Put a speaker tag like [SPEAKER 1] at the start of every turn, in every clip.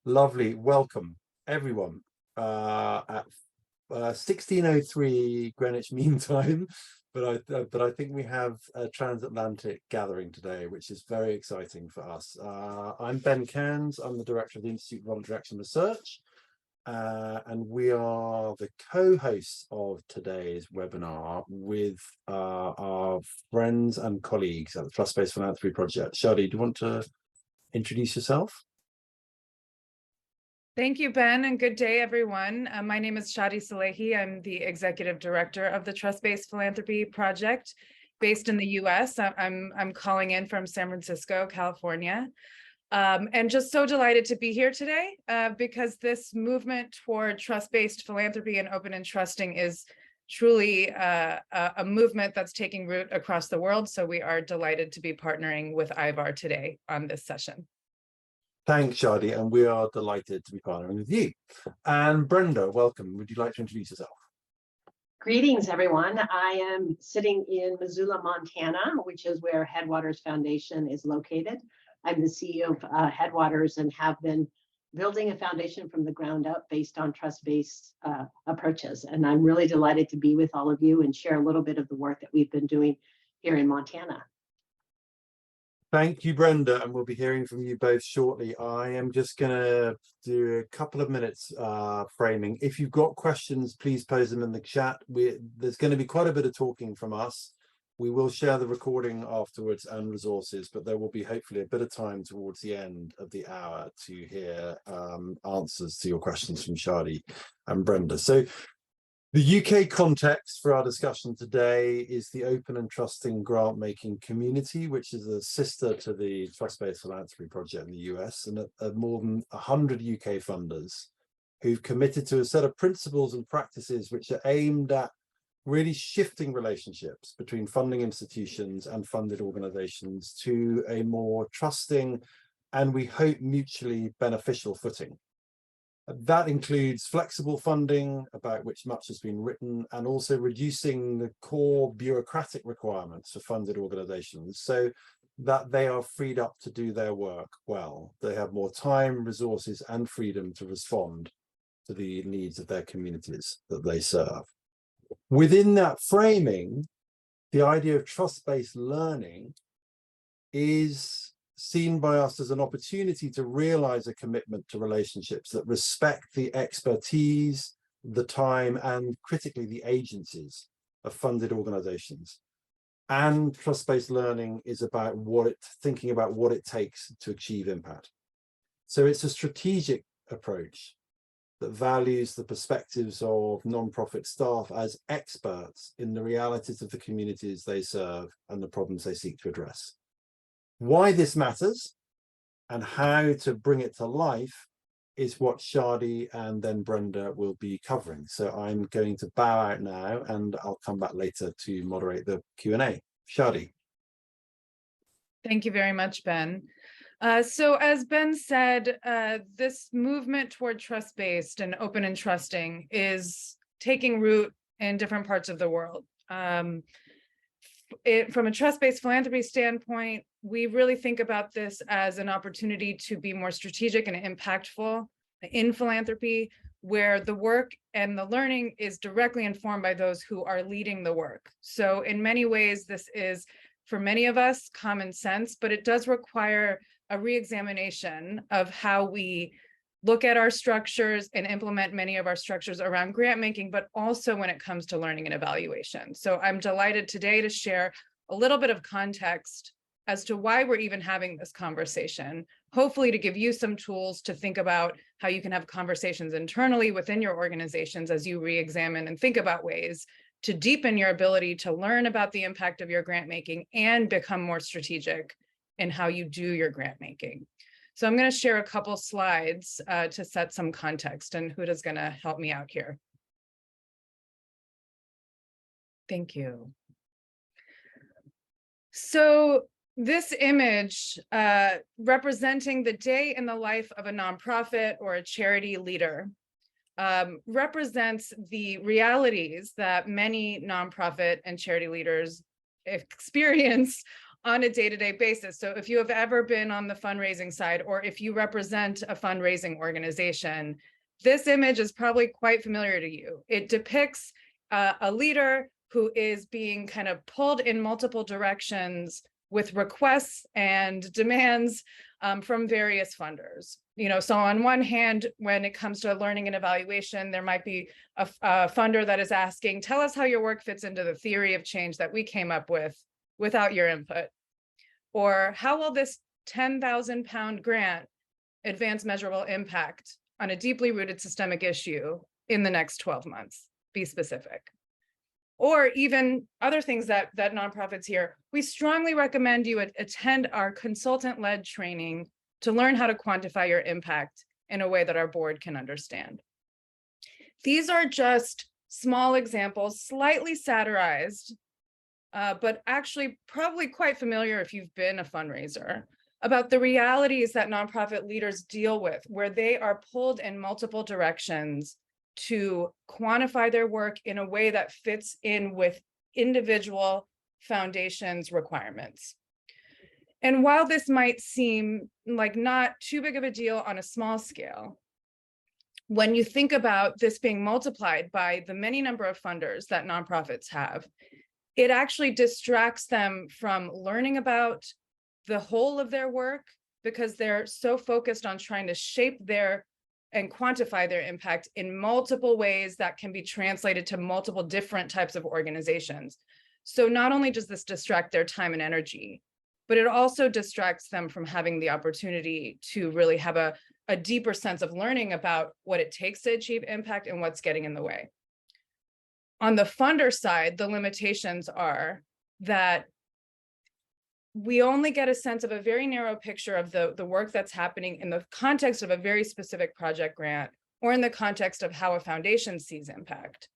[SPEAKER 1] Lovely. Welcome, everyone, at 16:03 Greenwich Mean Time. But I think we have a transatlantic gathering today, which is very exciting for us. I'm Ben Cairns. I'm the director of the Institute of Voluntary Action Research, and we are the co-hosts of today's webinar with our friends and colleagues at the Trust-Based Philanthropy Project. Shaady, do you want to introduce yourself?
[SPEAKER 2] Thank you, Ben, and good day, everyone. My name is Shaady Salehi. I'm the Executive Director of the Trust-Based Philanthropy Project based in the US. I'm calling in from San Francisco, California. And just so delighted to be here today because this movement toward trust-based philanthropy and open and trusting is truly a movement that's taking root across the world. So we are delighted to be partnering with IVAR today on this session.
[SPEAKER 1] Thanks, Shaady, and we are delighted to be partnering with you. And Brenda, welcome. Would you like to introduce yourself?
[SPEAKER 3] Greetings, everyone. I am sitting in Missoula, Montana, which is where Headwaters Foundation is located. I'm the CEO of Headwaters and have been building a foundation from the ground up based on trust-based approaches. And I'm really delighted to be with all of you and share a little bit of the work that we've been doing here in Montana.
[SPEAKER 1] Thank you, Brenda, and we'll be hearing from you both shortly. I am just going to do a couple of minutes framing. If you've got questions, please pose them in the chat. There's going to be quite a bit of talking from us. We will share the recording afterwards and resources, but there will be hopefully a bit of time towards the end of the hour to hear answers to your questions from Shaady and Brenda. So the UK context for our discussion today is the Open and Trusting Grant-Making Community, which is a sister to the Trust-Based Philanthropy Project in the US, and more than 100 UK funders who've committed to a set of principles and practices which are aimed at really shifting relationships between funding institutions and funded organizations to a more trusting and, we hope, mutually beneficial footing. That includes flexible funding, about which much has been written, and also reducing the core bureaucratic requirements for funded organizations so that they are freed up to do their work well. They have more time, resources, and freedom to respond to the needs of their communities that they serve. Within that framing, the idea of trust-based learning is seen by us as an opportunity to realize a commitment to relationships that respect the expertise, the time, and critically the agencies of funded organizations. And trust-based learning is about thinking about what it takes to achieve impact. So it's a strategic approach that values the perspectives of nonprofit staff as experts in the realities of the communities they serve and the problems they seek to address. Why this matters and how to bring it to life is what Shaady and then Brenda will be covering. So I'm going to bow out now and I'll come back later to moderate the Q&A. Shaady.
[SPEAKER 2] Thank you very much, Ben. So as Ben said, this movement toward trust-based and open and trusting is taking root in different parts of the world. From a trust-based philanthropy standpoint, we really think about this as an opportunity to be more strategic and impactful in philanthropy, where the work and the learning is directly informed by those who are leading the work. So in many ways, this is, for many of us, common sense, but it does require a re-examination of how we look at our structures and implement many of our structures around grant making, but also when it comes to learning and evaluation. So I'm delighted today to share a little bit of context as to why we're even having this conversation, hopefully to give you some tools to think about how you can have conversations internally within your organizations as you re-examine and think about ways to deepen your ability to learn about the impact of your grant making and become more strategic in how you do your grant making. So I'm going to share a couple slides to set some context, and Huda's going to help me out here. Thank you. So this image representing the day in the life of a nonprofit or a charity leader represents the realities that many nonprofit and charity leaders experience on a day-to-day basis. So if you have ever been on the fundraising side, or if you represent a fundraising organization, this image is probably quite familiar to you. It depicts a leader who is being kind of pulled in multiple directions with requests and demands from various funders. So on one hand, when it comes to learning and evaluation, there might be a funder that is asking, tell us how your work fits into the theory of change that we came up with without your input. Or how will this 10,000 pound grant advance measurable impact on a deeply rooted systemic issue in the next 12 months? Be specific. Or even other things that nonprofits hear. We strongly recommend you attend our consultant-led training to learn how to quantify your impact in a way that our board can understand. These are just small examples, slightly satirized, but actually probably quite familiar if you've been a fundraiser, about the realities that nonprofit leaders deal with, where they are pulled in multiple directions to quantify their work in a way that fits in with individual foundations' requirements. And while this might seem like not too big of a deal on a small scale, when you think about this being multiplied by the many number of funders that nonprofits have, it actually distracts them from learning about the whole of their work, because they're so focused on trying to shape their and quantify their impact in multiple ways that can be translated to multiple different types of organizations. So not only does this distract their time and energy, but it also distracts them from having the opportunity to really have a deeper sense of learning about what it takes to achieve impact and what's getting in the way. On the funder side, the limitations are that we only get a sense of a very narrow picture of the work that's happening in the context of a very specific project grant, or in the context of how a foundation sees impact.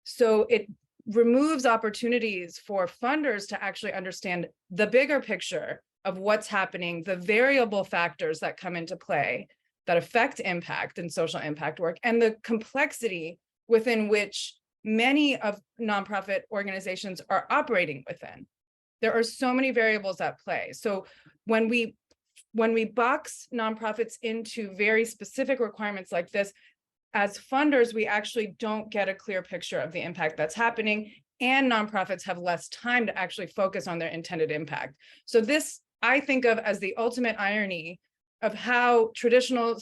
[SPEAKER 2] So it removes opportunities for funders to actually understand the bigger picture of what's happening, the variable factors that come into play that affect impact and social impact work, and the complexity within which many of nonprofit organizations are operating within. There are so many variables at play. So when we box nonprofits into very specific requirements like this, as funders, we actually don't get a clear picture of the impact that's happening, and nonprofits have less time to actually focus on their intended impact. So this, I think of as the ultimate irony of how traditional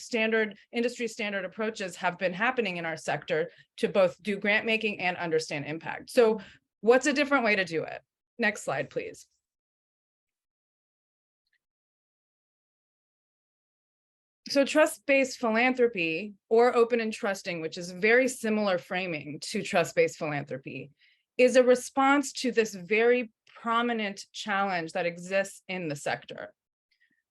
[SPEAKER 2] industry standard approaches have been happening in our sector to both do grant making and understand impact. So what's a different way to do it? Next slide, please. So trust-based philanthropy, or open and trusting, which is very similar framing to trust-based philanthropy, is a response to this very prominent challenge that exists in the sector.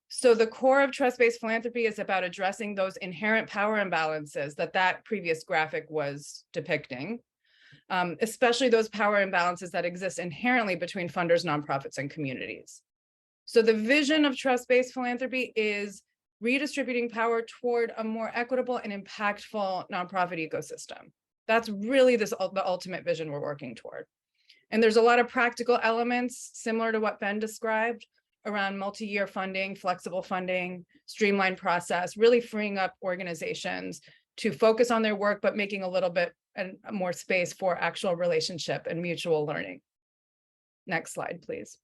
[SPEAKER 2] So the core of trust-based philanthropy is about addressing those inherent power imbalances that previous graphic was depicting. Especially those power imbalances that exist inherently between funders, nonprofits, and communities. So the vision of trust-based philanthropy is redistributing power toward a more equitable and impactful nonprofit ecosystem. That's really the ultimate vision we're working toward. And there's a lot of practical elements similar to what Ben described around multi-year funding, flexible funding, streamlined process, really freeing up organizations to focus on their work, but making a little bit and more space for actual relationship and mutual learning. Next slide, please.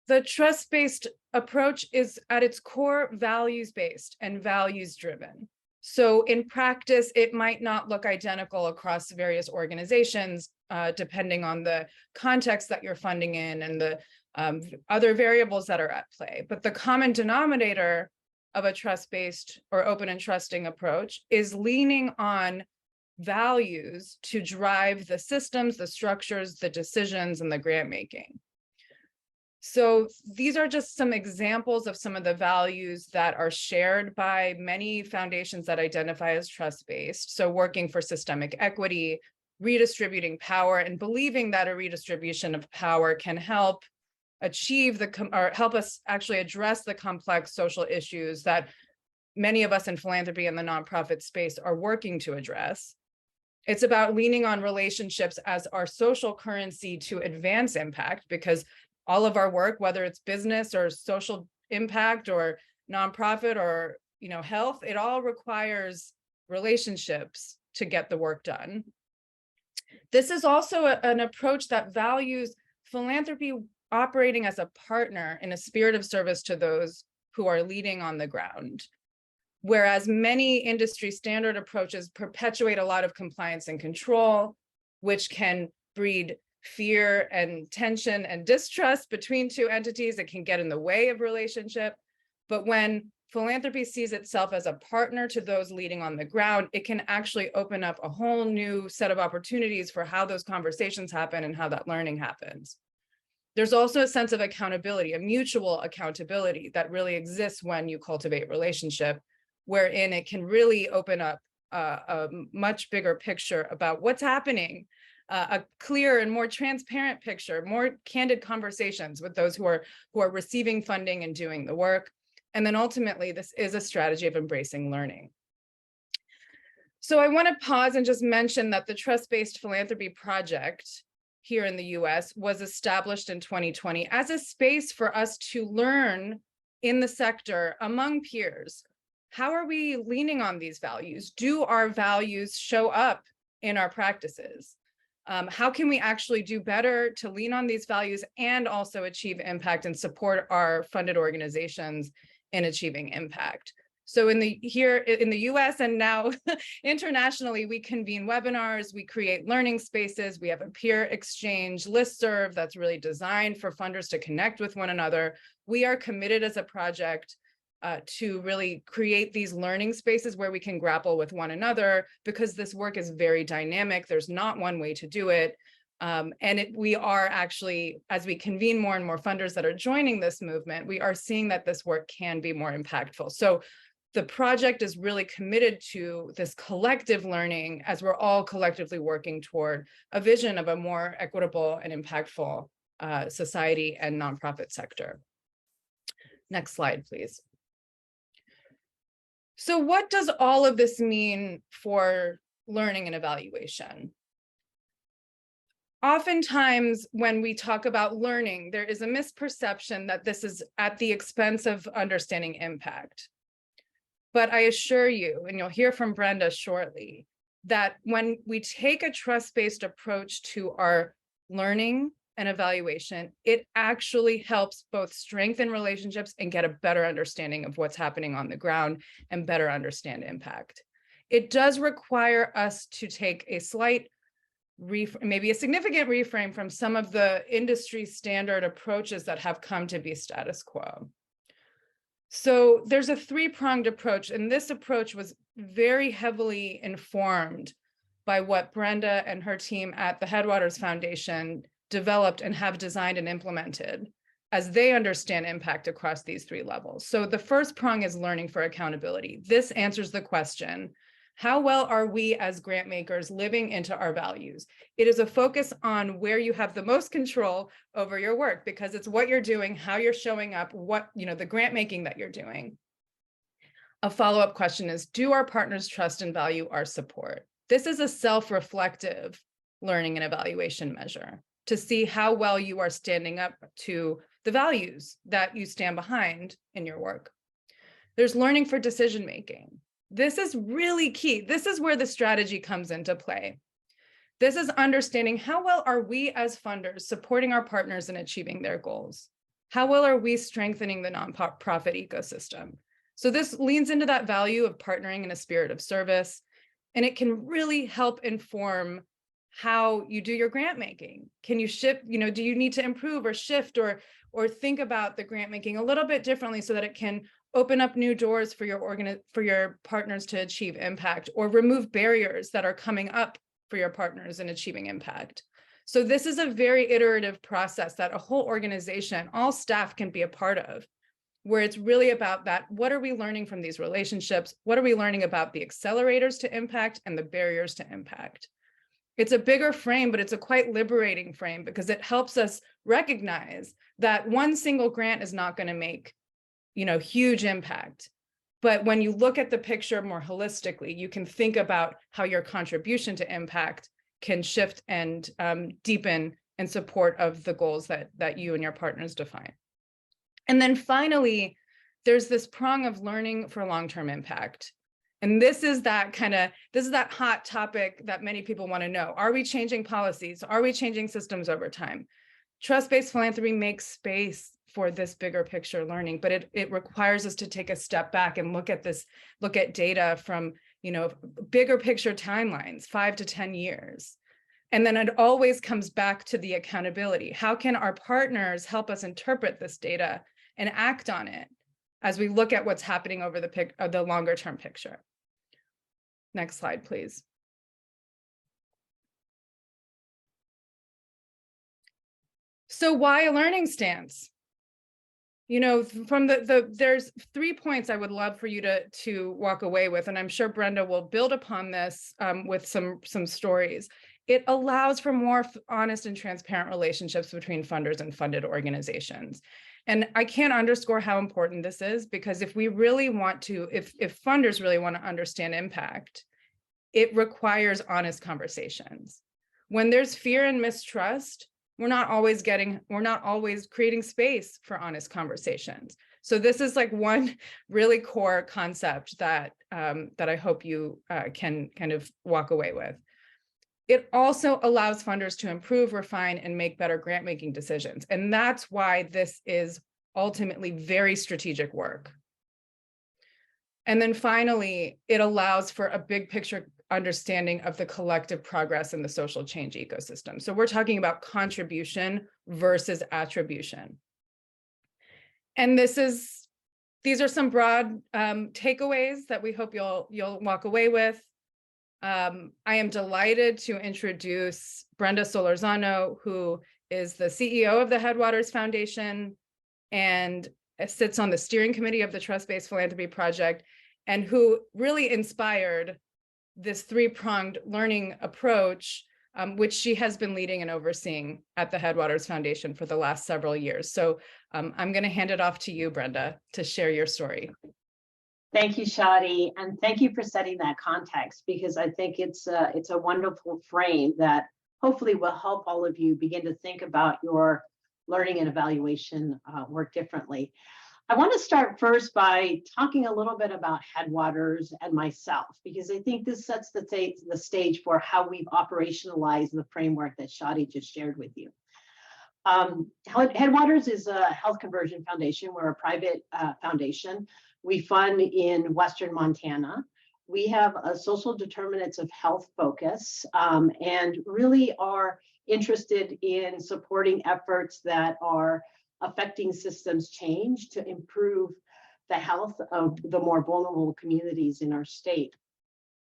[SPEAKER 2] The trust-based approach is at its core values-based and values-driven. So in practice, it might not look identical across various organizations, depending on the context that you're funding in and the other variables that are at play. But the common denominator of a trust-based or open and trusting approach is leaning on values to drive the systems, the structures, the decisions, and the grant making. So these are just some examples of some of the values that are shared by many foundations that identify as trust-based. So working for systemic equity, redistributing power, and believing that a redistribution of power can help achieve or help us actually address the complex social issues that many of us in philanthropy and the nonprofit space are working to address. It's about leaning on relationships as our social currency to advance impact, because all of our work, whether it's business or social impact or nonprofit or health, it all requires relationships to get the work done. This is also an approach that values philanthropy operating as a partner in a spirit of service to those who are leading on the ground. Whereas many industry standard approaches perpetuate a lot of compliance and control, which can breed fear and tension and distrust between two entities. It can get in the way of relationship. But when philanthropy sees itself as a partner to those leading on the ground, it can actually open up a whole new set of opportunities for how those conversations happen and how that learning happens. There's also a sense of accountability, a mutual accountability that really exists when you cultivate relationship, wherein it can really open up a much bigger picture about what's happening, a clear and more transparent picture, more candid conversations with those who are receiving funding and doing the work. And then ultimately, this is a strategy of embracing learning. So I want to pause and just mention that the Trust-Based Philanthropy Project here in the US was established in 2020 as a space for us to learn in the sector among peers. How are we leaning on these values? Do our values show up in our practices? How can we actually do better to lean on these values and also achieve impact and support our funded organizations in achieving impact? So here in the US and now internationally, we convene webinars, we create learning spaces, we have a peer exchange listserv that's really designed for funders to connect with one another. We are committed as a project to really create these learning spaces where we can grapple with one another, because this work is very dynamic. There's not one way to do it. We are actually, as we convene more and more funders that are joining this movement, we are seeing that this work can be more impactful. So the project is really committed to this collective learning as we're all collectively working toward a vision of a more equitable and impactful society and nonprofit sector. Next slide, please. So what does all of this mean for learning and evaluation? Oftentimes, when we talk about learning, there is a misperception that this is at the expense of understanding impact. But I assure you, and you'll hear from Brenda shortly, that when we take a trust-based approach to our learning and evaluation, it actually helps both strengthen relationships and get a better understanding of what's happening on the ground and better understand impact. It does require us to take a slight, maybe a significant reframe from some of the industry standard approaches that have come to be status quo. So there's a three-pronged approach, and this approach was very heavily informed by what Brenda and her team at the Headwaters Foundation developed and have designed and implemented as they understand impact across these three levels. So the first prong is learning for accountability. This answers the question, how well are we as grant makers living into our values? It is a focus on where you have the most control over your work, because it's what you're doing, how you're showing up, the grant making that you're doing. A follow-up question is, do our partners trust and value our support? This is a self-reflective learning and evaluation measure to see how well you are standing up to the values that you stand behind in your work. There's learning for decision-making. This is really key. This is where the strategy comes into play. This is understanding how well are we as funders supporting our partners in achieving their goals? How well are we strengthening the nonprofit ecosystem? So this leans into that value of partnering in a spirit of service, and it can really help inform how you do your grant making. Can you shift, do you need to improve or shift or think about the grant making a little bit differently so that it can open up new doors for your partners to achieve impact, or remove barriers that are coming up for your partners in achieving impact? So this is a very iterative process that a whole organization, all staff can be a part of, where it's really about that. What are we learning from these relationships? What are we learning about the accelerators to impact and the barriers to impact? It's a bigger frame, but it's a quite liberating frame, because it helps us recognize that one single grant is not going to make, huge impact. But when you look at the picture more holistically, you can think about how your contribution to impact can shift and deepen in support of the goals that you and your partners define. And then finally, there's this prong of learning for long-term impact. And this is that hot topic that many people want to know. Are we changing policies? Are we changing systems over time? Trust-based philanthropy makes space for this bigger picture learning, but it requires us to take a step back and look at data from, bigger picture timelines, 5 to 10 years. And then it always comes back to the accountability. How can our partners help us interpret this data and act on it as we look at what's happening over the longer term picture? Next slide, please. So why a learning stance? From there's 3 points I would love for you to walk away with, and I'm sure Brenda will build upon this with some stories. It allows for more honest and transparent relationships between funders and funded organizations. And I can't underscore how important this is, because if we really want to, if funders really want to understand impact, it requires honest conversations. When there's fear and mistrust, we're not always creating space for honest conversations. So this is like one really core concept that I hope you can kind of walk away with. It also allows funders to improve, refine, and make better grant-making decisions. And that's why this is ultimately very strategic work. And then finally, it allows for a big picture understanding of the collective progress in the social change ecosystem. So we're talking about contribution versus attribution. And these are some broad takeaways that we hope you'll walk away with. I am delighted to introduce Brenda Solorzano, who is the CEO of the Headwaters Foundation and sits on the steering committee of the Trust-Based Philanthropy Project, and who really inspired this three-pronged learning approach, which she has been leading and overseeing at the Headwaters Foundation for the last several years. So I'm going to hand it off to you, Brenda, to share your story.
[SPEAKER 3] Thank you, Shaady, and thank you for setting that context, because I think it's a wonderful frame that hopefully will help all of you begin to think about your learning and evaluation work differently. I want to start first by talking a little bit about Headwaters and myself, because I think this sets the stage for how we've operationalized the framework that Shaady just shared with you. Headwaters is a health conversion foundation. We're a private foundation. We fund in Western Montana. We have a social determinants of health focus and really are interested in supporting efforts that are affecting systems change to improve the health of the more vulnerable communities in our state.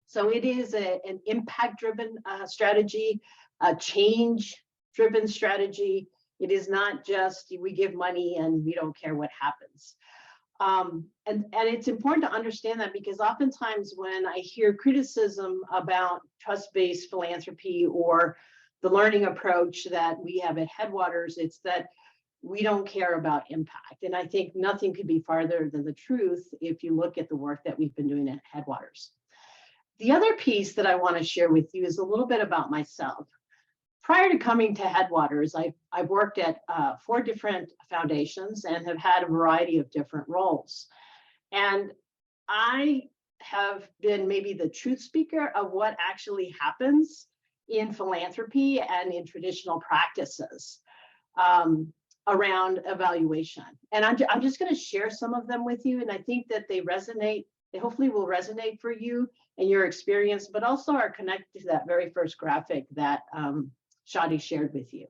[SPEAKER 3] So it is an impact-driven strategy, a change-driven strategy. It is not just we give money and we don't care what happens. And it's important to understand that, because oftentimes when I hear criticism about trust-based philanthropy or the learning approach that we have at Headwaters, it's that we don't care about impact. And I think nothing could be farther than the truth if you look at the work that we've been doing at Headwaters. The other piece that I want to share with you is a little bit about myself. Prior to coming to Headwaters, I've worked at 4 different foundations and have had a variety of different roles. And I have been maybe the truth speaker of what actually happens in philanthropy and in traditional practices around evaluation. And I'm just going to share some of them with you. And I think that they hopefully will resonate for you and your experience, but also are connected to that very first graphic that Shaady shared with you.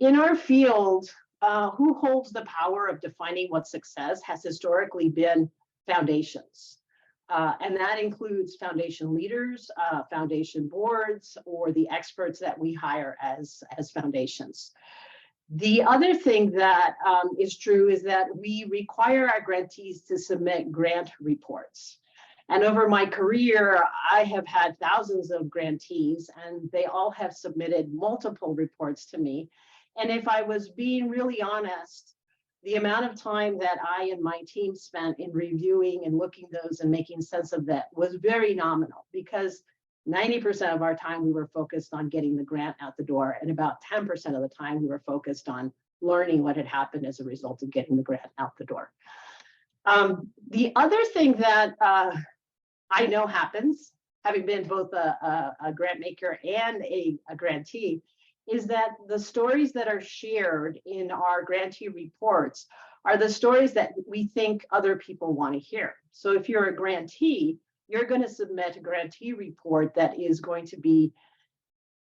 [SPEAKER 3] In our field, who holds the power of defining what success has historically been foundations. And that includes foundation leaders, foundation boards, or the experts that we hire as foundations. The other thing that is true is that we require our grantees to submit grant reports. And over my career, I have had thousands of grantees, and they all have submitted multiple reports to me. And if I was being really honest, the amount of time that I and my team spent in reviewing and looking those and making sense of that was very nominal, because 90% of our time we were focused on getting the grant out the door, and about 10% of the time we were focused on learning what had happened as a result of getting the grant out the door. The other thing that I know happens, having been both a grant maker and a grantee, is that the stories that are shared in our grantee reports are the stories that we think other people want to hear. So if you're a grantee, you're going to submit a grantee report that is going to be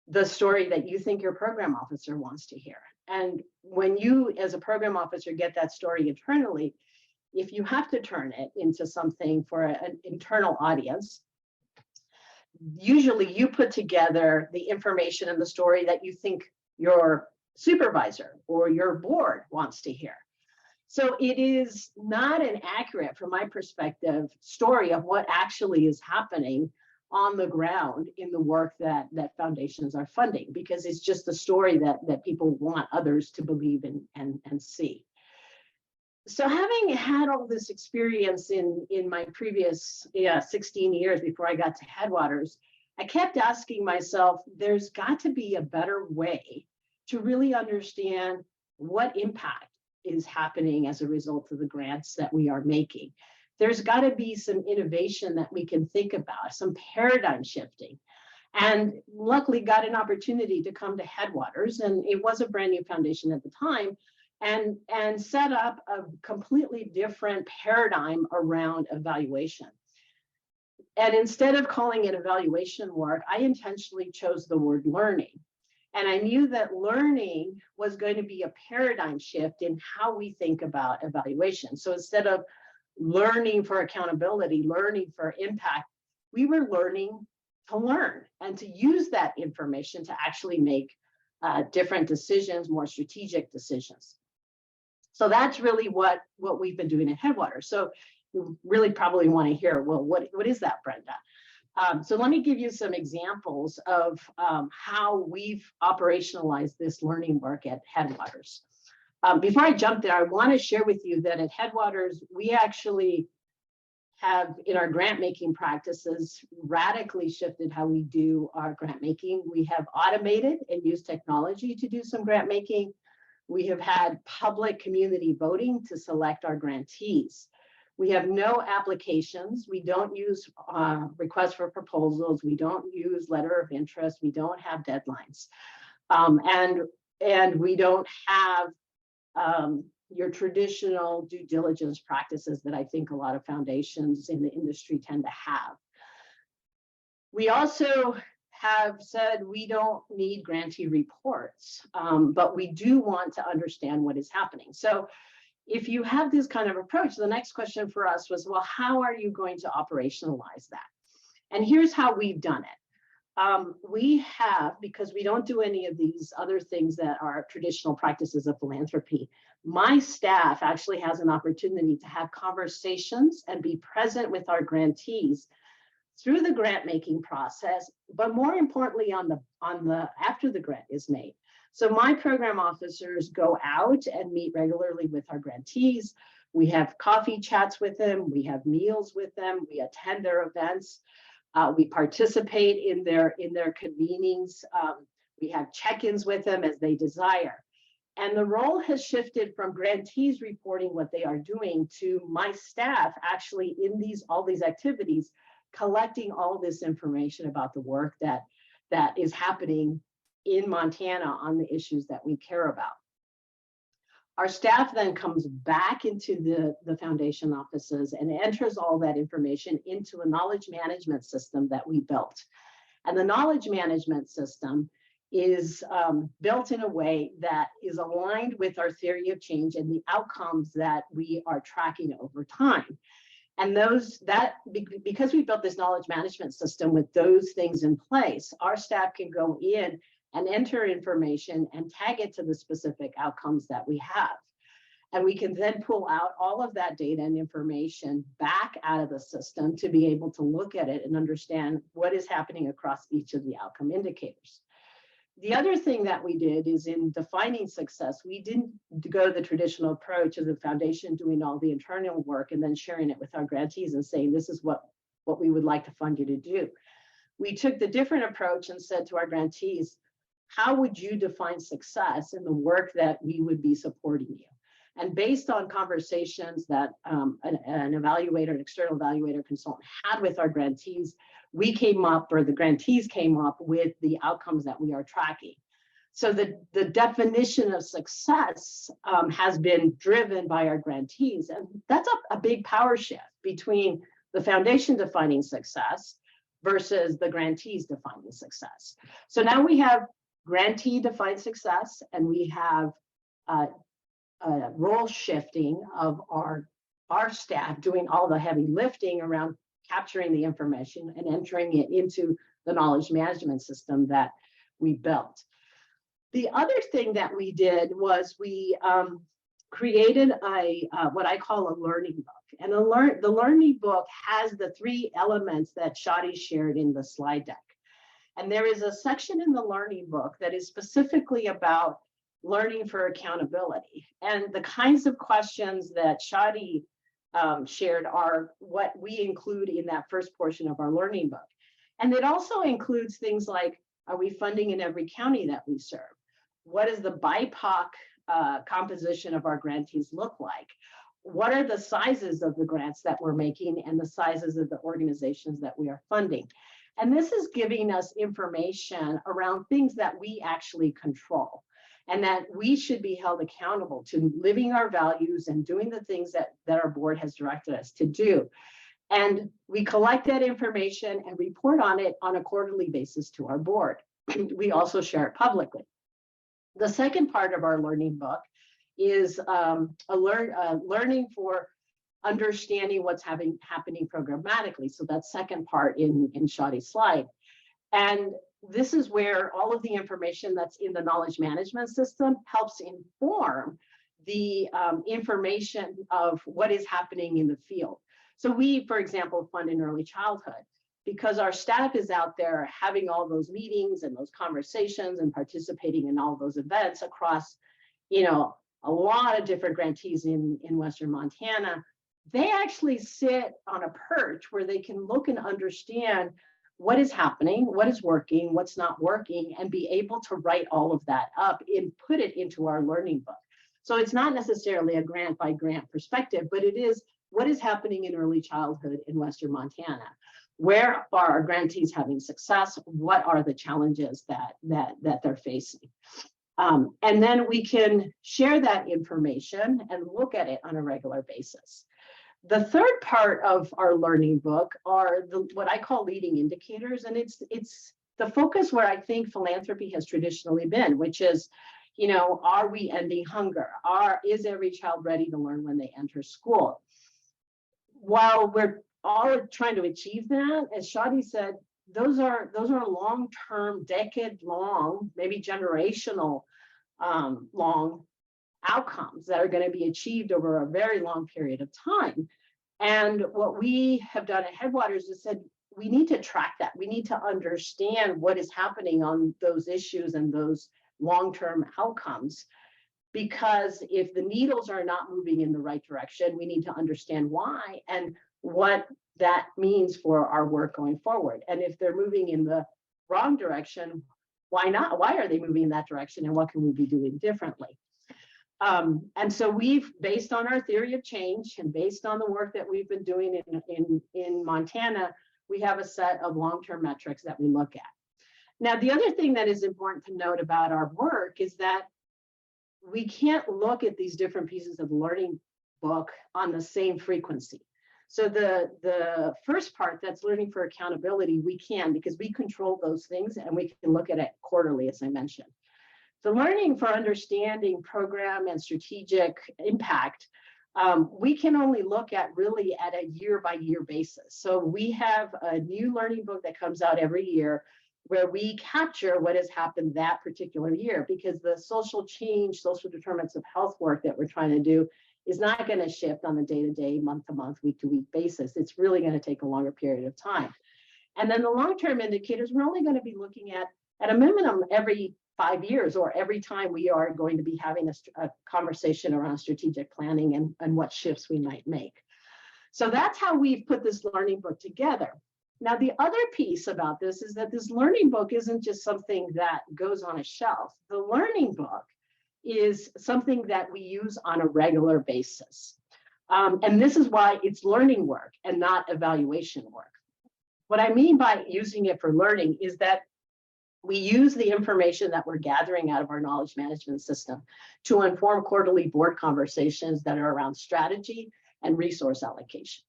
[SPEAKER 3] the story that you think your program officer wants to hear. And when you, as a program officer, get that story internally, if you have to turn it into something for an internal audience, usually you put together the information and the story that you think your supervisor or your board wants to hear. So it is not an accurate, from my perspective, story of what actually is happening on the ground in the work that foundations are funding, because it's just the story that people want others to believe in and see. So having had all this experience in my previous 16 years before I got to Headwaters, I kept asking myself, there's got to be a better way to really understand what impact is happening as a result of the grants that we are making. There's got to be some innovation that we can think about, some paradigm shifting. And luckily got an opportunity to come to Headwaters, and it was a brand new foundation at the time, and set up a completely different paradigm around evaluation. And instead of calling it evaluation work, I intentionally chose the word learning. And I knew that learning was going to be a paradigm shift in how we think about evaluation. So instead of learning for accountability, learning for impact, we were learning to learn and to use that information to actually make different decisions, more strategic decisions. So that's really what we've been doing at Headwaters. So you really probably want to hear, well, what is that, Brenda? So let me give you some examples of how we've operationalized this learning work at Headwaters. Before I jump there, I want to share with you that at Headwaters, we actually have, in our grant making practices, radically shifted how we do our grant making. We have automated and used technology to do some grant making. We have had public community voting to select our grantees. We have no applications. We don't use requests for proposals. We don't use letter of interest. We don't have deadlines. And we don't have your traditional due diligence practices that I think a lot of foundations in the industry tend to have. We also have said we don't need grantee reports, but we do want to understand what is happening. So if you have this kind of approach, the next question for us was, well, how are you going to operationalize that? And here's how we've done it. We have, because we don't do any of these other things that are traditional practices of philanthropy, my staff actually has an opportunity to have conversations and be present with our grantees through the grant making process, but more importantly on the after the grant is made. So my program officers go out and meet regularly with our grantees. We have coffee chats with them. We have meals with them. We attend their events. We participate in their convenings. We have check-ins with them as they desire. And the role has shifted from grantees reporting what they are doing to my staff actually in all these activities, collecting all this information about the work that is happening in Montana on the issues that we care about. Our staff then comes back into the foundation offices and enters all that information into a knowledge management system that we built. And the knowledge management system is built in a way that is aligned with our theory of change and the outcomes that we are tracking over time. And because we built this knowledge management system with those things in place, our staff can go in and enter information and tag it to the specific outcomes that we have. And we can then pull out all of that data and information back out of the system to be able to look at it and understand what is happening across each of the outcome indicators. The other thing that we did is in defining success, we didn't go the traditional approach of the foundation doing all the internal work and then sharing it with our grantees and saying, this is what we would like to fund you to do. We took the different approach and said to our grantees, how would you define success in the work that we would be supporting you? And based on conversations that an evaluator, an external evaluator consultant had with our grantees, we came up, or the grantees came up with the outcomes that we are tracking. So the definition of success has been driven by our grantees. And that's a big power shift between the foundation defining success versus the grantees defining success. So now we have grantee defined success, and we have role shifting of our staff doing all the heavy lifting around capturing the information and entering it into the knowledge management system that we built. The other thing that we did was we created what I call a learning book. And the learning book has the 3 elements that Shaady shared in the slide deck. And there is a section in the learning book that is specifically about learning for accountability. And the kinds of questions that Shaady shared are what we include in that first portion of our learning book. And it also includes things like, are we funding in every county that we serve? What does the BIPOC composition of our grantees look like? What are the sizes of the grants that we're making and the sizes of the organizations that we are funding? And this is giving us information around things that we actually control, and that we should be held accountable to living our values and doing the things that our board has directed us to do. And we collect that information and report on it on a quarterly basis to our board. We also share it publicly. The second part of our learning book is learning for understanding what's happening programmatically. So that second part in Shaady's slide. And this is where all of the information that's in the knowledge management system helps inform the information of what is happening in the field. So we, for example, fund in early childhood because our staff is out there having all those meetings and those conversations and participating in all those events across, a lot of different grantees in Western Montana. They actually sit on a perch where they can look and understand what is happening, what is working, what's not working, and be able to write all of that up and put it into our learning book. So it's not necessarily a grant by grant perspective, but it is what is happening in early childhood in Western Montana. Where are our grantees having success? What are the challenges that they're facing? And then we can share that information and look at it on a regular basis. The third part of our learning book are what I call leading indicators, and it's the focus where I think philanthropy has traditionally been, which is, are we ending hunger? Is every child ready to learn when they enter school? While we're all trying to achieve that, as Shaady said, those are long-term, decade-long, maybe generational long outcomes that are going to be achieved over a very long period of time. And what we have done at Headwaters is said, we need to track that. We need to understand what is happening on those issues and those long-term outcomes. Because if the needles are not moving in the right direction, we need to understand why and what that means for our work going forward. And if they're moving in the wrong direction, why not? Why are they moving in that direction, and what can we be doing differently? And so we've, based on our theory of change and based on the work that we've been doing in Montana, we have a set of long-term metrics that we look at. Now, the other thing that is important to note about our work is that we can't look at these different pieces of the learning book on the same frequency. So the first part, that's learning for accountability, we can, because we control those things and we can look at it quarterly, as I mentioned. The learning for understanding program and strategic impact, we can only look at really at a year-by-year basis. So we have a new learning book that comes out every year where we capture what has happened that particular year, because the social change, social determinants of health work that we're trying to do is not going to shift on the day-to-day, month-to-month, week-to-week basis. It's really going to take a longer period of time. And then the long-term indicators, we're only going to be looking at a minimum, every 5 years, or every time we are going to be having a conversation around strategic planning and what shifts we might make. So that's how we've put this learning book together. Now, the other piece about this is that this learning book isn't just something that goes on a shelf. The learning book is something that we use on a regular basis. And this is why it's learning work and not evaluation work. What I mean by using it for learning is that we use the information that we're gathering out of our knowledge management system to inform quarterly board conversations that are around strategy and resource allocation.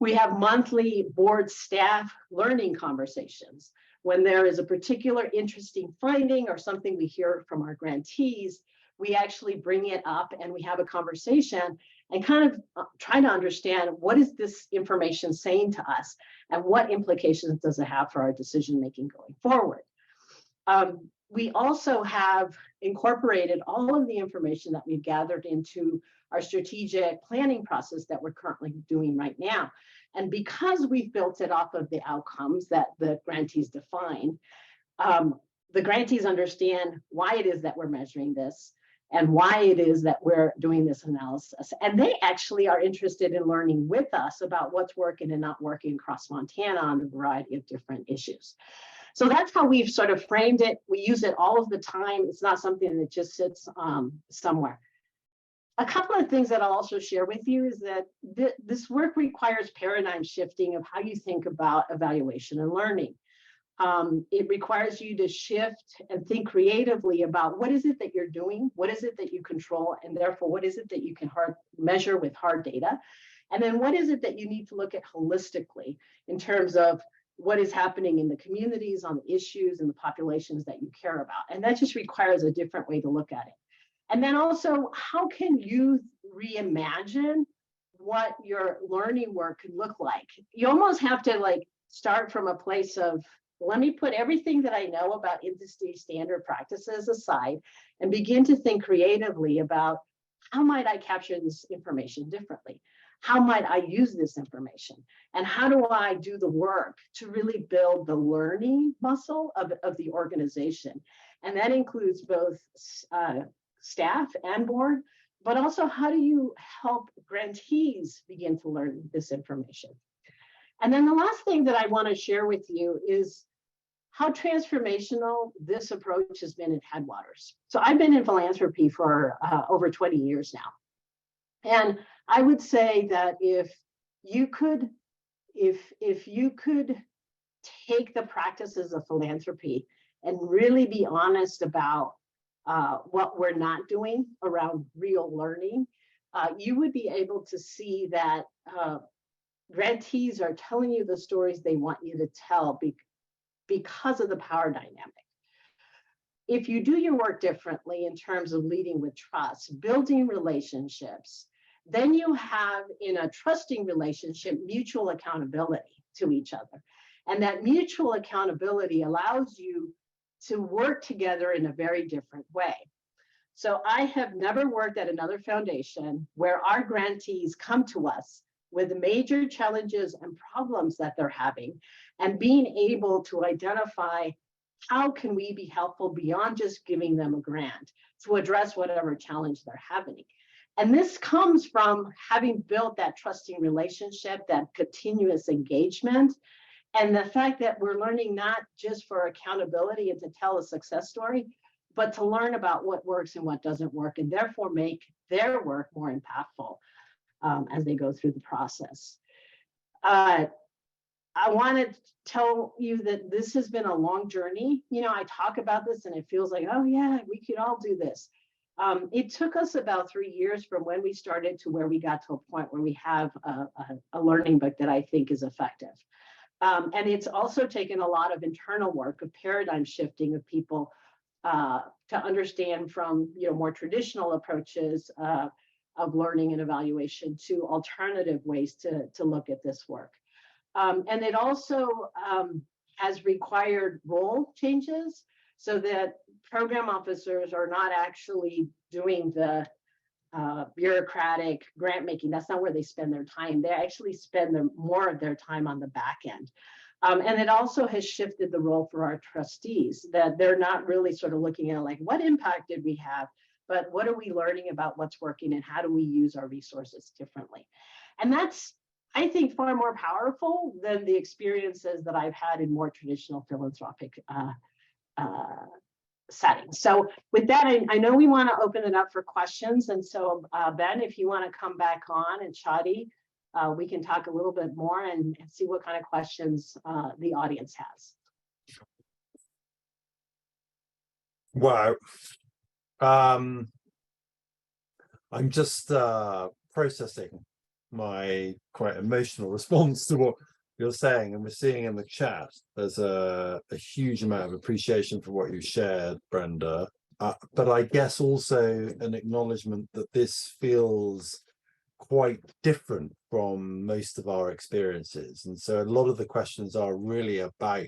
[SPEAKER 3] We have monthly board staff learning conversations. When there is a particular interesting finding or something we hear from our grantees, we actually bring it up and we have a conversation and kind of try to understand, what is this information saying to us and what implications does it have for our decision making going forward. We also have incorporated all of the information that we've gathered into our strategic planning process that we're currently doing right now. And because we've built it off of the outcomes that the grantees define, the grantees understand why it is that we're measuring this and why it is that we're doing this analysis. And they actually are interested in learning with us about what's working and not working across Montana on a variety of different issues. So that's how we've sort of framed it. We use it all of the time. It's not something that just sits somewhere. A couple of things that I'll also share with you is that this work requires paradigm shifting of how you think about evaluation and learning. It requires you to shift and think creatively about what is it that you're doing, what is it that you control, and therefore what is it that you can measure with hard data, and then what is it that you need to look at holistically in terms of what is happening in the communities, on the issues and the populations that you care about. And that just requires a different way to look at it. And then also, how can you reimagine what your learning work could look like? You almost have to start from a place of, let me put everything that I know about industry standard practices aside and begin to think creatively about, how might I capture this information differently? How might I use this information? And how do I do the work to really build the learning muscle of the organization? And that includes both staff and board, but also how do you help grantees begin to learn this information? And then the last thing that I want to share with you is how transformational this approach has been at Headwaters. So I've been in philanthropy for over 20 years now. And I would say that if you could take the practices of philanthropy and really be honest about what we're not doing around real learning, you would be able to see that grantees are telling you the stories they want you to tell because of the power dynamic. If you do your work differently in terms of leading with trust, building relationships, then you have, in a trusting relationship, mutual accountability to each other. And that mutual accountability allows you to work together in a very different way. So I have never worked at another foundation where our grantees come to us with major challenges and problems that they're having, and being able to identify how can we be helpful beyond just giving them a grant to address whatever challenge they're having. And this comes from having built that trusting relationship, that continuous engagement, and the fact that we're learning not just for accountability and to tell a success story, but to learn about what works and what doesn't work, and therefore make their work more impactful as they go through the process. I want to tell you that this has been a long journey. You know, I talk about this and it feels like, oh yeah, we could all do this. It took us about 3 years from when we started to where we got to a point where we have a learning book that I think is effective. And it's also taken a lot of internal work of paradigm shifting of people to understand from more traditional approaches of learning and evaluation to alternative ways to look at this work. And it also has required role changes so that program officers are not actually doing the bureaucratic grant making. That's not where they spend their time. They actually spend more of their time on the back end, And it also has shifted the role for our trustees, that they're not really sort of looking at like, what impact did we have, but what are we learning about what's working and how do we use our resources differently? And that's, I think, far more powerful than the experiences that I've had in more traditional philanthropic settings. So with that, I know we want to open it up for questions. And so Ben, if you want to come back on, and Shaady, we can talk a little bit more and see what kind of questions the audience has.
[SPEAKER 1] Wow. I'm just processing my quite emotional response to what you're saying, and we're seeing in the chat there's a huge amount of appreciation for what you shared, Brenda, but I guess also an acknowledgement that this feels quite different from most of our experiences, and so a lot of the questions are really about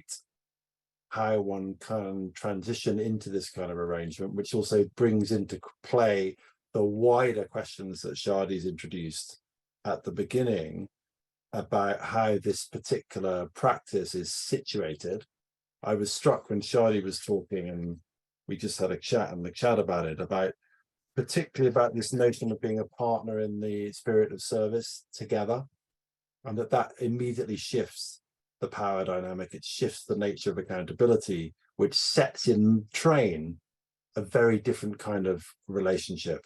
[SPEAKER 1] how one can transition into this kind of arrangement, which also brings into play the wider questions that Shady's introduced at the beginning about how this particular practice is situated. I was struck when Shaady was talking, and we just had a chat in the chat about it, about particularly about this notion of being a partner in the spirit of service together, and that immediately shifts the power dynamic. It shifts the nature of accountability, which sets in train a very different kind of relationship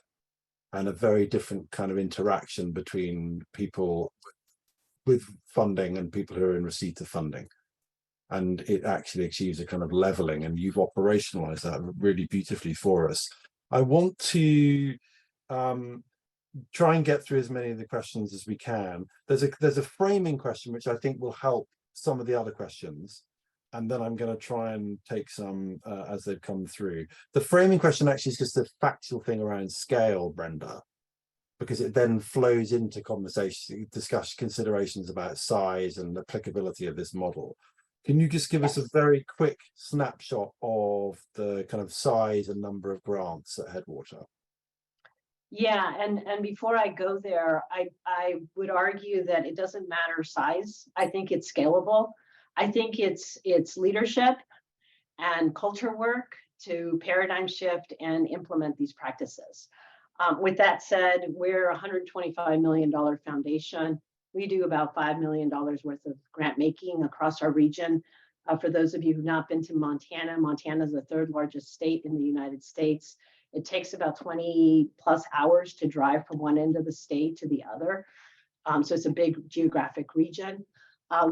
[SPEAKER 1] and a very different kind of interaction between people with funding and people who are in receipt of funding. And it actually achieves a kind of leveling, and you've operationalized that really beautifully for us. I want to try and get through as many of the questions as we can. There's a framing question which I think will help some of the other questions, and then I'm going to try and take some as they've come through. The framing question actually is just a factual thing around scale, Brenda, because it then flows into conversation, discussion, considerations about size and applicability of this model. Can you just give us a very quick snapshot of the kind of size and number of grants at Headwater?
[SPEAKER 3] Yeah, and before I go there, I would argue that it doesn't matter size. I think it's scalable. I think it's leadership and culture work to paradigm shift and implement these practices. With that said, we're a $125 million foundation. We do about $5 million worth of grant making across our region. For those of you who've not been to Montana, Montana is the third largest state in the United States. It takes about 20 plus hours to drive from one end of the state to the other. So it's a big geographic region.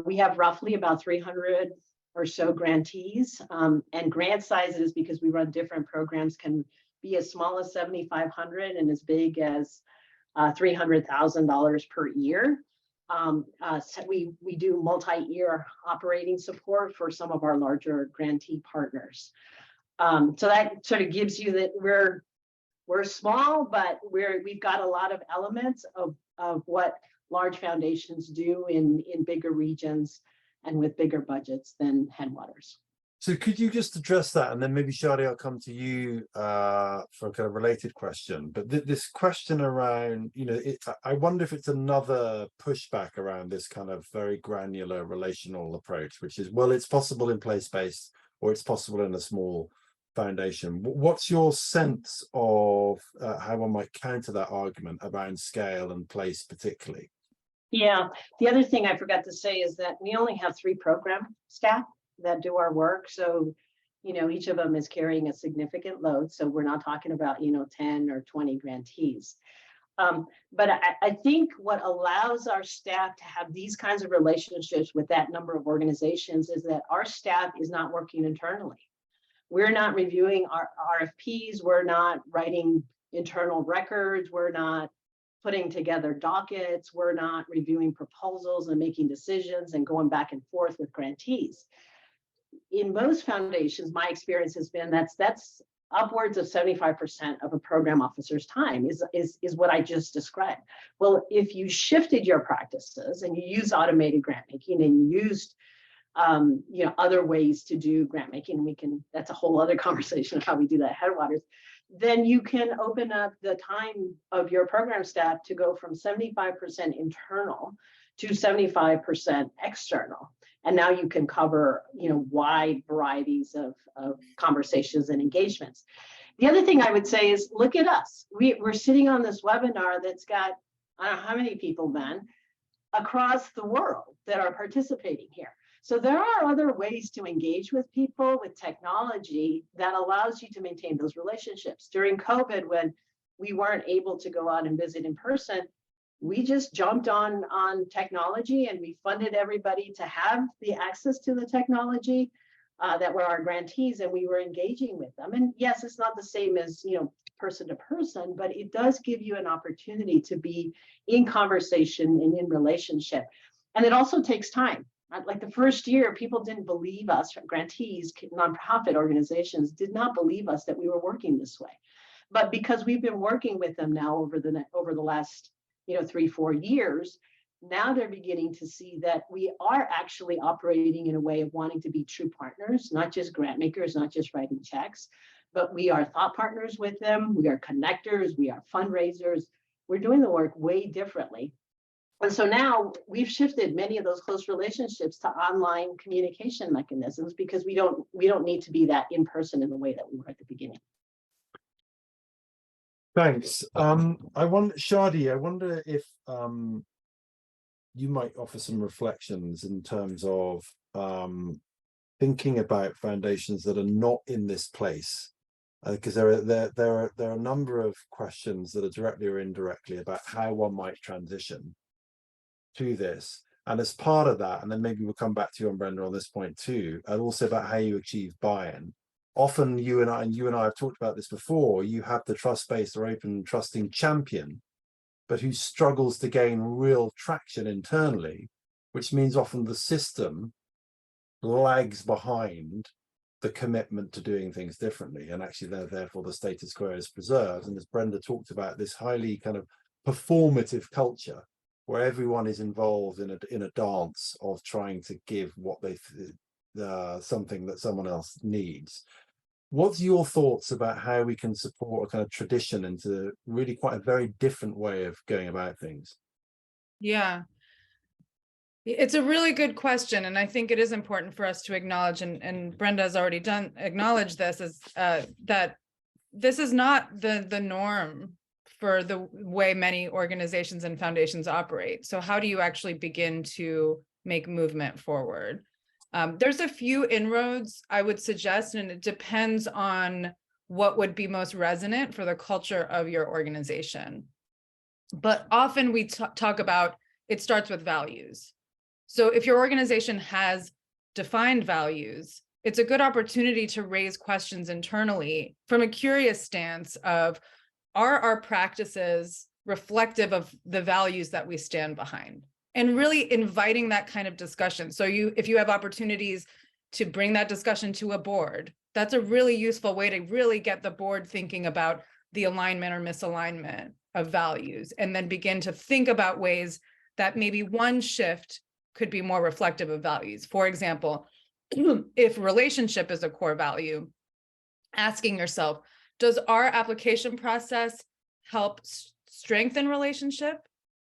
[SPEAKER 3] We have roughly about 300 or so grantees, and grant sizes, because we run different programs, can be as small as $7,500 and as big as $300,000 per year. So we do multi-year operating support for some of our larger grantee partners. So that sort of gives you that we're small, but we've got a lot of elements of what large foundations do in bigger regions and with bigger budgets than Headwaters.
[SPEAKER 1] So could you just address that, and then maybe Shaady, I'll come to you for a kind of related question. But this question around, I wonder if it's another pushback around this kind of very granular relational approach, which is, well, it's possible in place-based, or it's possible in a small foundation. What's your sense of how one might counter that argument around scale and place particularly?
[SPEAKER 3] Yeah, the other thing I forgot to say is that we only have 3 program staff that do our work. So, each of them is carrying a significant load. So we're not talking about, 10 or 20 grantees. But I think what allows our staff to have these kinds of relationships with that number of organizations is that our staff is not working internally. We're not reviewing our RFPs. We're not writing internal records. We're not putting together dockets. We're not reviewing proposals and making decisions and going back and forth with grantees. In most foundations, my experience has been that's upwards of 75% of a program officer's time is what I just described. Well, if you shifted your practices and you use automated grant making and you used other ways to do grant making, that's a whole other conversation of how we do that at Headwaters, then you can open up the time of your program staff to go from 75% internal to 75% external. And now you can cover, wide varieties of conversations and engagements. The other thing I would say is, look at us. We're sitting on this webinar that's got, I don't know how many people, Ben, across the world that are participating here. So there are other ways to engage with people with technology that allows you to maintain those relationships. During COVID, when we weren't able to go out and visit in person, we just jumped on technology, and we funded everybody to have the access to the technology that were our grantees, and we were engaging with them. And yes, it's not the same as, person to person, but it does give you an opportunity to be in conversation and in relationship. And it also takes time. Like the first year, people didn't believe us, grantees, nonprofit organizations did not believe us that we were working this way. But because we've been working with them now over the last 3-4 years, now they're beginning to see that we are actually operating in a way of wanting to be true partners, not just grant makers, not just writing checks, but we are thought partners with them. We are connectors. We are fundraisers. We're doing the work way differently. And so now we've shifted many of those close relationships to online communication mechanisms, because we don't need to be that in person in the way that we were at the beginning.
[SPEAKER 1] Thanks. Shaady, I wonder if you might offer some reflections in terms of thinking about foundations that are not in this place, because there are a number of questions that are directly or indirectly about how one might transition to this. And as part of that, and then maybe we'll come back to you on Brenda on this point too, and also about how you achieve buy-in. Often you and I have talked about this before, you have the trust-based or open trusting champion, but who struggles to gain real traction internally, which means often the system lags behind the commitment to doing things differently. And actually therefore the status quo is preserved. And as Brenda talked about, this highly kind of performative culture where everyone is involved in a dance of trying to give what they something that someone else needs. What's your thoughts about how we can support a kind of tradition into really quite a very different way of going about things?
[SPEAKER 2] Yeah, it's a really good question. And I think it is important for us to acknowledge, and Brenda has already acknowledged this, is that this is not the norm for the way many organizations and foundations operate. So how do you actually begin to make movement forward? There's a few inroads I would suggest, and it depends on what would be most resonant for the culture of your organization. But often we talk about, it starts with values. So if your organization has defined values, it's a good opportunity to raise questions internally from a curious stance of, are our practices reflective of the values that we stand behind? And really inviting that kind of discussion. So if you have opportunities to bring that discussion to a board, that's a really useful way to really get the board thinking about the alignment or misalignment of values, and then begin to think about ways that maybe one shift could be more reflective of values. For example, if relationship is a core value, asking yourself, does our application process help strengthen relationship?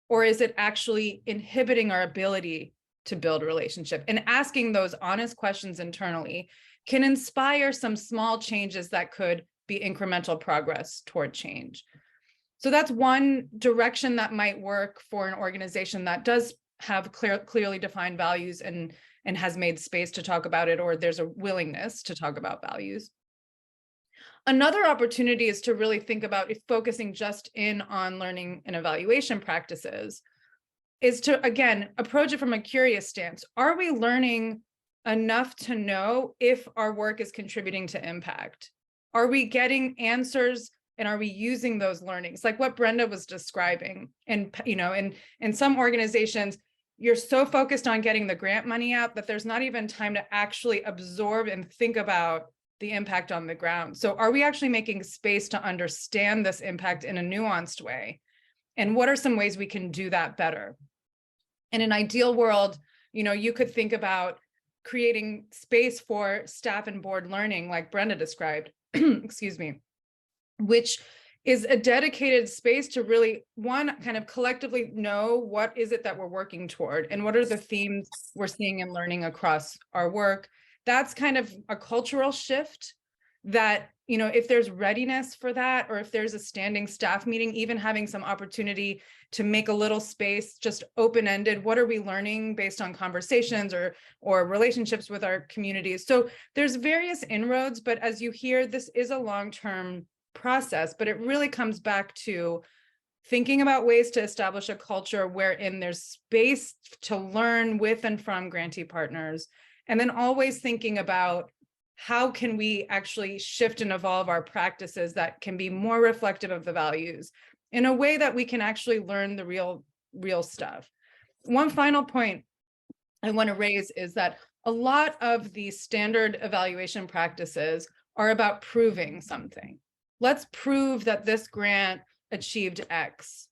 [SPEAKER 2] Or is it actually inhibiting our ability to build relationship? And asking those honest questions internally can inspire some small changes that could be incremental progress toward change. So that's one direction that might work for an organization that does have clearly defined values and has made space to talk about it, or there's a willingness to talk about values. Another opportunity is to really think about, if focusing just in on learning and evaluation practices, is to, again, approach it from a curious stance. Are we learning enough to know if our work is contributing to impact? Are we getting answers, and are we using those learnings? Like what Brenda was describing. And, in some organizations, you're so focused on getting the grant money out that there's not even time to actually absorb and think about the impact on the ground. So are we actually making space to understand this impact in a nuanced way? And what are some ways we can do that better? In an ideal world, you could think about creating space for staff and board learning, like Brenda described, excuse me, which is a dedicated space to really, one, kind of collectively know what is it that we're working toward and what are the themes we're seeing and learning across our work. That's kind of a cultural shift that, you know, if there's readiness for that, or if there's a standing staff meeting, even having some opportunity to make a little space, just open-ended, what are we learning based on conversations or relationships with our communities? So there's various inroads, but as you hear, this is a long-term process, but it really comes back to thinking about ways to establish a culture wherein there's space to learn with and from grantee partners, and then always thinking about how can we actually shift and evolve our practices that can be more reflective of the values in a way that we can actually learn the real stuff. One final point I want to raise is that a lot of the standard evaluation practices are about proving something. Let's prove that this grant achieved X.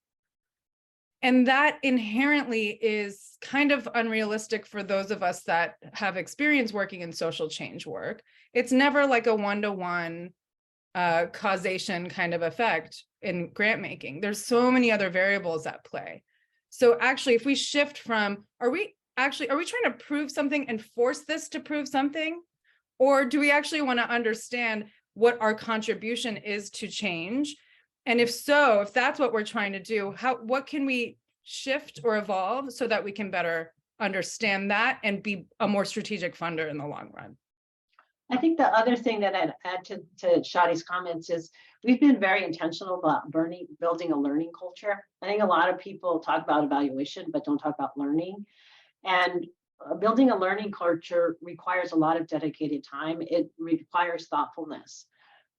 [SPEAKER 2] And that inherently is kind of unrealistic for those of us that have experience working in social change work. It's never like a one-to-one causation kind of effect in grant making. There's so many other variables at play. So actually, if we shift from, are we trying to prove something and force this to prove something? Or do we actually want to understand what our contribution is to change? And if so, if that's what we're trying to do, what can we shift or evolve so that we can better understand that and be a more strategic funder in the long run?
[SPEAKER 3] I think the other thing that I'd add to Shady's comments is we've been very intentional about building a learning culture. I think a lot of people talk about evaluation, but don't talk about learning. And building a learning culture requires a lot of dedicated time. It requires thoughtfulness,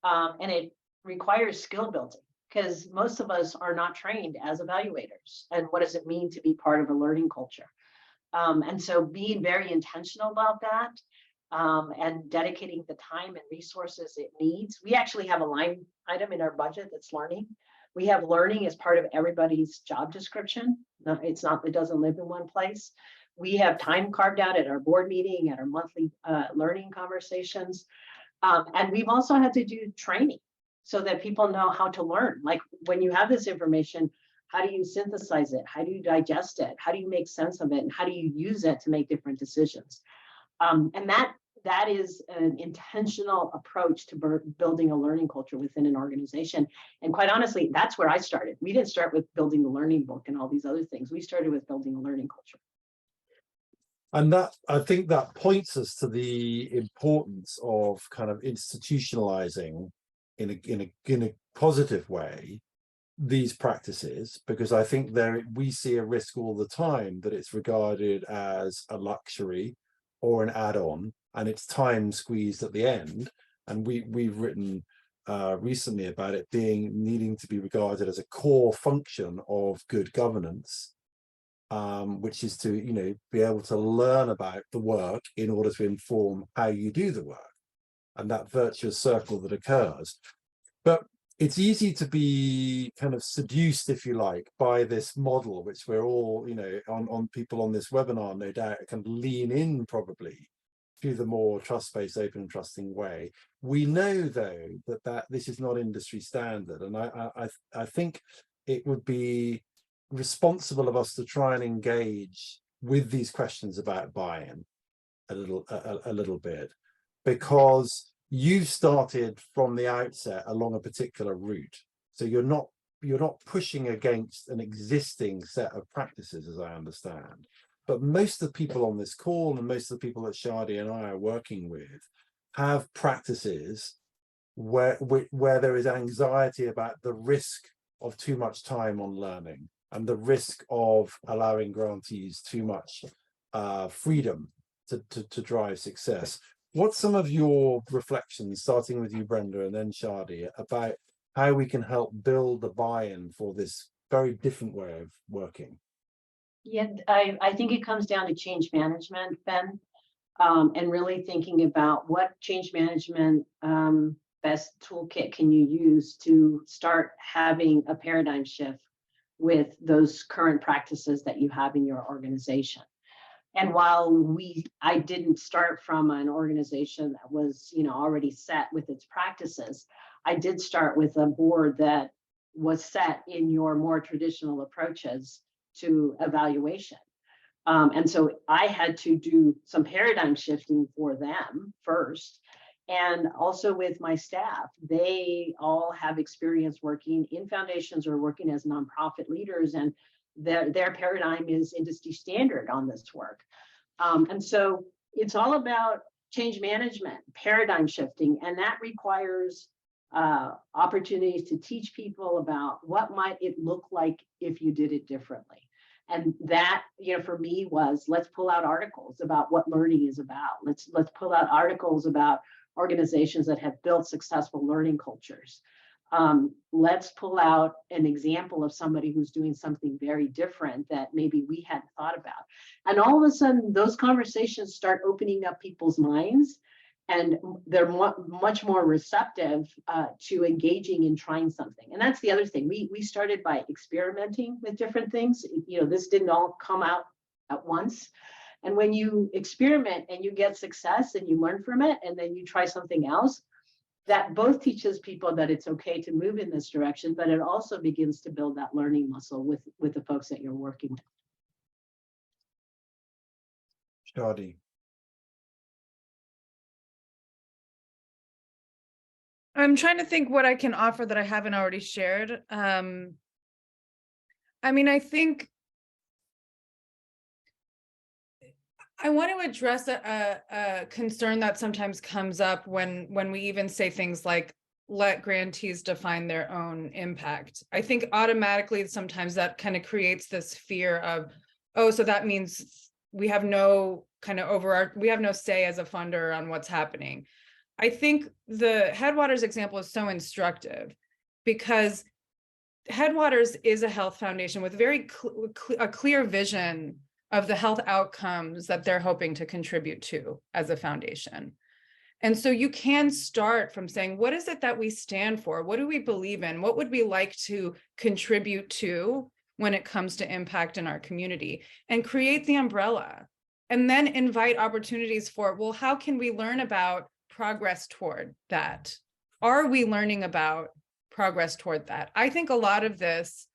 [SPEAKER 3] and it requires skill building, because most of us are not trained as evaluators. And what does it mean to be part of a learning culture? And so being very intentional about that, and dedicating the time and resources it needs. We actually have a line item in our budget that's learning. We have learning as part of everybody's job description. No, it doesn't live in one place. We have time carved out at our board meeting, at our monthly learning conversations. And we've also had to do training so that people know how to learn. Like, when you have this information, how do you synthesize it? How do you digest it? How do you make sense of it? And how do you use it to make different decisions? And that is an intentional approach to building a learning culture within an organization. And quite honestly, that's where I started. We didn't start with building the learning book and all these other things. We started with building a learning culture.
[SPEAKER 1] And that, I think that points us to the importance of kind of institutionalizing in a positive way these practices, because I think we see a risk all the time that it's regarded as a luxury or an add-on, and it's time squeezed at the end. And we've written recently about it needing to be regarded as a core function of good governance, which is to, you know, be able to learn about the work in order to inform how you do the work, and that virtuous circle that occurs. But it's easy to be kind of seduced, if you like, by this model, which we're all, you know, on people on this webinar, no doubt, can lean in probably to the more trust-based, open and trusting way. We know, though, that this is not industry standard, and I think it would be responsible of us to try and engage with these questions about buy-in a little bit, because you've started from the outset along a particular route. So you're not pushing against an existing set of practices, as I understand. But most of the people on this call and most of the people that Shaady and I are working with have practices where there is anxiety about the risk of too much time on learning and the risk of allowing grantees too much freedom to drive success. What's some of your reflections, starting with you, Brenda, and then Shaady, about how we can help build the buy-in for this very different way of working?
[SPEAKER 3] Yeah, I think it comes down to change management, Ben, and really thinking about what change management best toolkit can you use to start having a paradigm shift with those current practices that you have in your organization. And while I didn't start from an organization that was, you know, already set with its practices, I did start with a board that was set in your more traditional approaches to evaluation. And so I had to do some paradigm shifting for them first. And also with my staff, they all have experience working in foundations or working as nonprofit leaders, and their paradigm is industry standard on this work. And so it's all about change management, paradigm shifting, and that requires opportunities to teach people about what might it look like if you did it differently. And that, for me was, let's pull out articles about what learning is about. Let's pull out articles about organizations that have built successful learning cultures. Let's pull out an example of somebody who's doing something very different that maybe we hadn't thought about. And all of a sudden, those conversations start opening up people's minds, and they're much more receptive to engaging in trying something. And that's the other thing. We started by experimenting with different things. This didn't all come out at once. And when you experiment and you get success and you learn from it, and then you try something else, that both teaches people that it's okay to move in this direction, but it also begins to build that learning muscle with the folks that you're working with.
[SPEAKER 1] Shaady.
[SPEAKER 2] I'm trying to think what I can offer that I haven't already shared. I think I want to address a concern that sometimes comes up when we even say things like, let grantees define their own impact. I think automatically sometimes that kind of creates this fear of, oh, so that means we have no we have no say as a funder on what's happening. I think the Headwaters example is so instructive because Headwaters is a health foundation with a clear vision of the health outcomes that they're hoping to contribute to as a foundation. And so you can start from saying, what is it that we stand for? What do we believe in? What would we like to contribute to when it comes to impact in our community? And create the umbrella, and then invite opportunities for, well, how can we learn about progress toward that? Are we learning about progress toward that? I think a lot of this,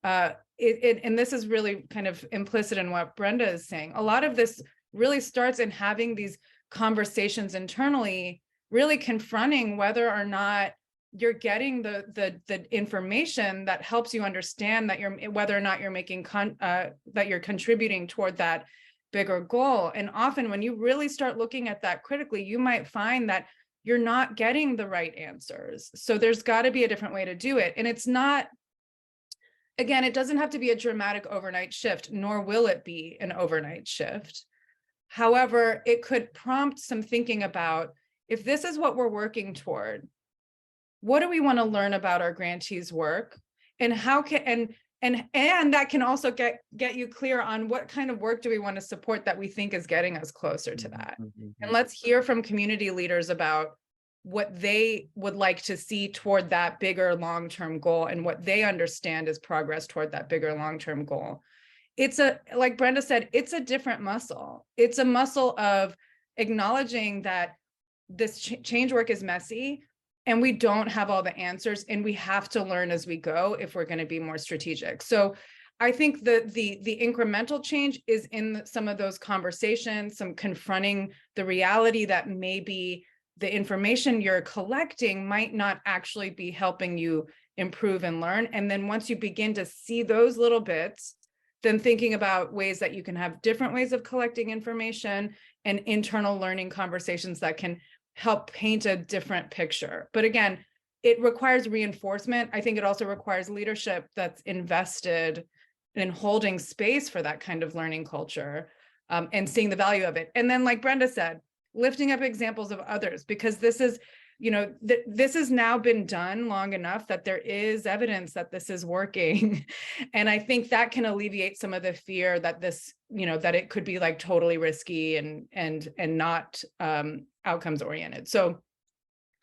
[SPEAKER 2] and this is really kind of implicit in what Brenda is saying, a lot of this really starts in having these conversations internally, really confronting whether or not you're getting the information that helps you understand that whether or not you're making that you're contributing toward that bigger goal. And often when you really start looking at that critically, you might find that you're not getting the right answers. So there's got to be a different way to do it. And it's not, again, it doesn't have to be a dramatic overnight shift, nor will it be an overnight shift. However, it could prompt some thinking about, if this is what we're working toward, what do we want to learn about our grantees' work? And how can, and that can also get you clear on what kind of work do we want to support that we think is getting us closer to that. And let's hear from community leaders about what they would like to see toward that bigger long-term goal and what they understand as progress toward that bigger long-term goal. It's like Brenda said, it's a different muscle. It's a muscle of acknowledging that this change work is messy, and we don't have all the answers, and we have to learn as we go if we're going to be more strategic. So I think the incremental change is in some of those conversations, some confronting the reality that maybe the information you're collecting might not actually be helping you improve and learn. And then once you begin to see those little bits, then thinking about ways that you can have different ways of collecting information and internal learning conversations that can help paint a different picture. But again, it requires reinforcement. I think it also requires leadership that's invested in holding space for that kind of learning culture, and seeing the value of it. And then, like Brenda said, lifting up examples of others, because this is, this has now been done long enough that there is evidence that this is working. And I think that can alleviate some of the fear that this, that it could be like totally risky and not outcomes oriented. So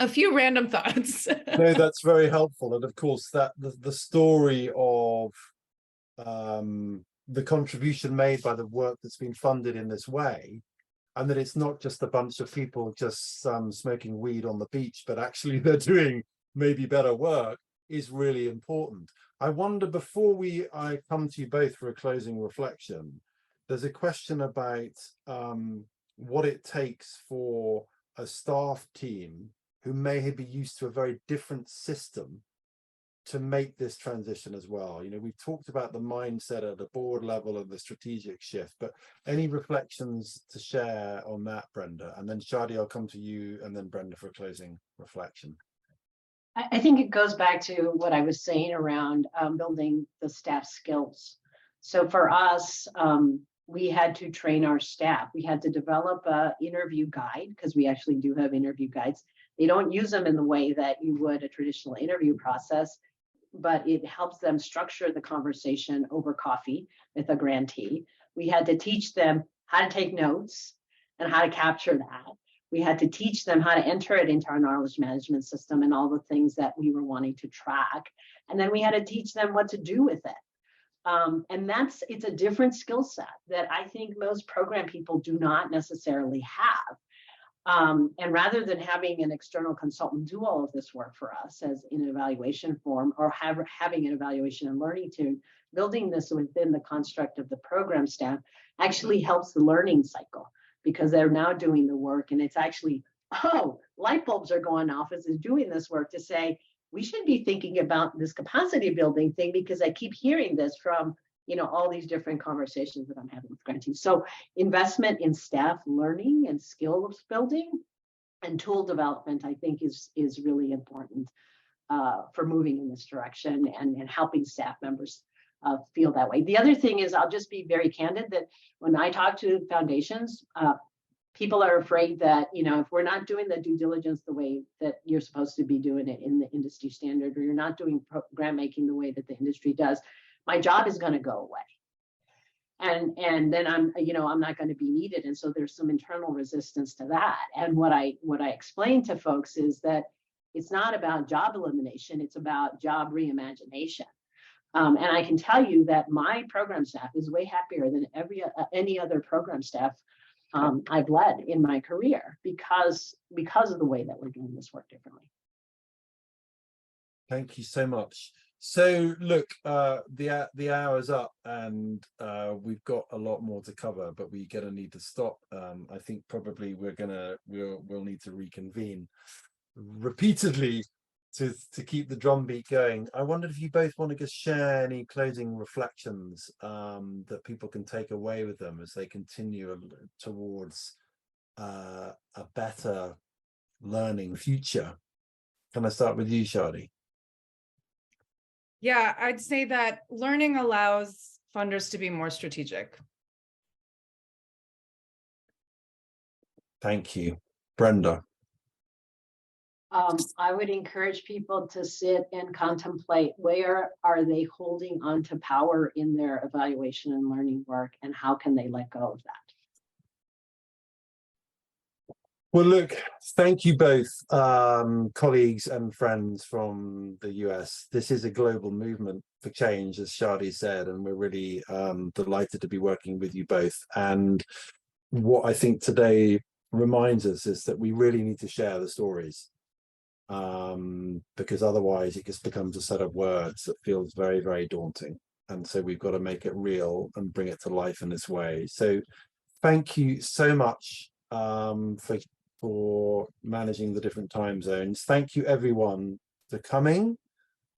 [SPEAKER 2] a few random thoughts.
[SPEAKER 1] No, that's very helpful. And of course, that the story of the contribution made by the work that's been funded in this way, and that it's not just a bunch of people just smoking weed on the beach, but actually they're doing maybe better work is really important. I wonder, before I come to you both for a closing reflection, there's a question about what it takes for a staff team who may be used to a very different system to make this transition as well. You know, we've talked about the mindset at the board level and the strategic shift, but any reflections to share on that, Brenda? And then Shaady, I'll come to you, and then Brenda for a closing reflection.
[SPEAKER 3] I think it goes back to what I was saying around building the staff skills. So for us, we had to train our staff. We had to develop an interview guide, because we actually do have interview guides. They don't use them in the way that you would a traditional interview process, but it helps them structure the conversation over coffee with a grantee. We had to teach them how to take notes and how to capture that. We had to teach them how to enter it into our knowledge management system and all the things that we were wanting to track. And then we had to teach them what to do with it. And it's a different skill set that I think most program people do not necessarily have. And rather than having an external consultant do all of this work for us as in an evaluation form, or having an evaluation and learning team, building this within the construct of the program staff actually helps the learning cycle, because they're now doing the work, and it's actually, light bulbs are going off as they're doing this work to say, we should be thinking about this capacity building thing, because I keep hearing this from, you know, all these different conversations that I'm having with grantees. So investment in staff learning and skills building and tool development, I think is really important for moving in this direction and helping staff members feel that way. The other thing is, I'll just be very candid that when I talk to foundations, people are afraid that, you know, if we're not doing the due diligence the way that you're supposed to be doing it in the industry standard, or you're not doing grant making the way that the industry does, my job is going to go away. And then I'm not going to be needed. And so there's some internal resistance to that. And what I explain to folks is that it's not about job elimination, it's about job reimagination. And I can tell you that my program staff is way happier than any other program staff I've led in my career, because of the way that we're doing this work differently.
[SPEAKER 1] Thank you so much. So look, the hour's up, and we've got a lot more to cover, but we're gonna need to stop. I think probably we'll need to reconvene repeatedly to keep the drumbeat going. I wondered if you both want to just share any closing reflections that people can take away with them as they continue towards a better learning future. Can I start with you, Shaady?
[SPEAKER 2] Yeah, I'd say that learning allows funders to be more strategic.
[SPEAKER 1] Thank you. Brenda?
[SPEAKER 3] I would encourage people to sit and contemplate, where are they holding on to power in their evaluation and learning work, and how can they let go of that?
[SPEAKER 1] Well, look, thank you both, colleagues and friends from the US. This is a global movement for change, as Shaady said, and we're really delighted to be working with you both. And what I think today reminds us is that we really need to share the stories, because otherwise it just becomes a set of words that feels very, very daunting. And so we've got to make it real and bring it to life in this way. So thank you so much for managing the different time zones. Thank you everyone for coming.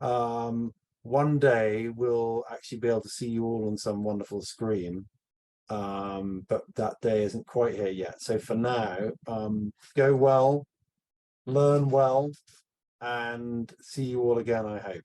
[SPEAKER 1] One day we'll actually be able to see you all on some wonderful screen, but that day isn't quite here yet. So for now, go well, learn well, and see you all again, I hope.